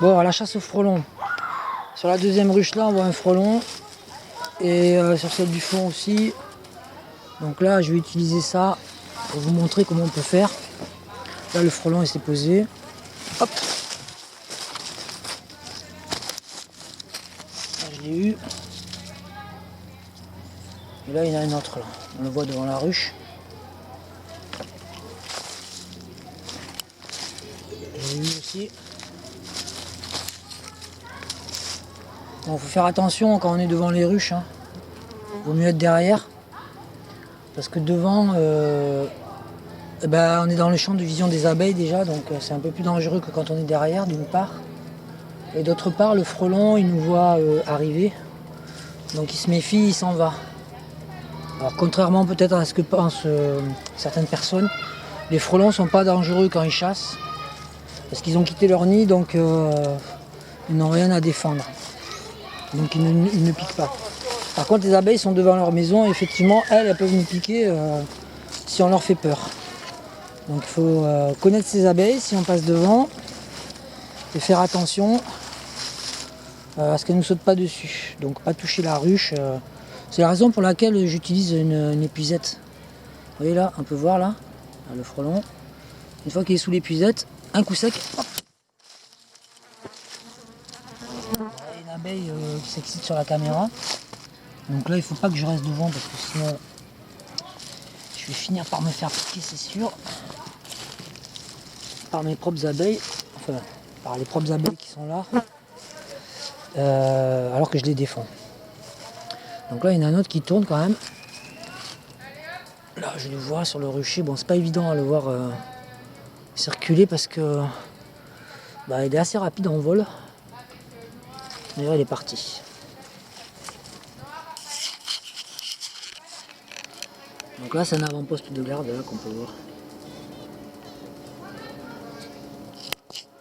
Bon, à la chasse au frelon. Sur la deuxième ruche là, on voit un frelon. Et sur celle du fond aussi. Donc là, je vais utiliser ça pour vous montrer comment on peut faire. Là, le frelon, il s'est posé. Hop. Là, je l'ai eu. Et là, il y en a un autre là. On le voit devant la ruche. Je l'ai eu aussi. Bon, faut faire attention quand on est devant les ruches. Hein. Vaut mieux être derrière. Parce que devant, on est dans le champ de vision des abeilles déjà, donc c'est un peu plus dangereux que quand on est derrière, d'une part. Et d'autre part, le frelon, il nous voit arriver. Donc il se méfie, il s'en va. Alors contrairement peut-être à ce que pensent certaines personnes, les frelons ne sont pas dangereux quand ils chassent. Parce qu'ils ont quitté leur nid, donc ils n'ont rien à défendre. Donc ils ne piquent pas. Par contre, les abeilles sont devant leur maison et effectivement, elles peuvent nous piquer si on leur fait peur. Donc il faut connaître ces abeilles si on passe devant et faire attention à ce qu'elles ne nous sautent pas dessus. Donc pas toucher la ruche. C'est la raison pour laquelle j'utilise une épuisette. Vous voyez là, on peut voir là, le frelon. Une fois qu'il est sous l'épuisette, un coup sec, hop. Une abeille qui s'excite sur la caméra. Donc là, il ne faut pas que je reste devant parce que sinon, je vais finir par me faire piquer, c'est sûr. Par mes propres abeilles, enfin, par les propres abeilles qui sont là, alors que je les défends. Donc là, il y en a un autre qui tourne quand même. Là, je le vois sur le rucher. Bon, c'est pas évident à le voir circuler parce que il est assez rapide en vol. D'ailleurs, il est parti. Donc là, c'est un avant-poste de garde là qu'on peut voir.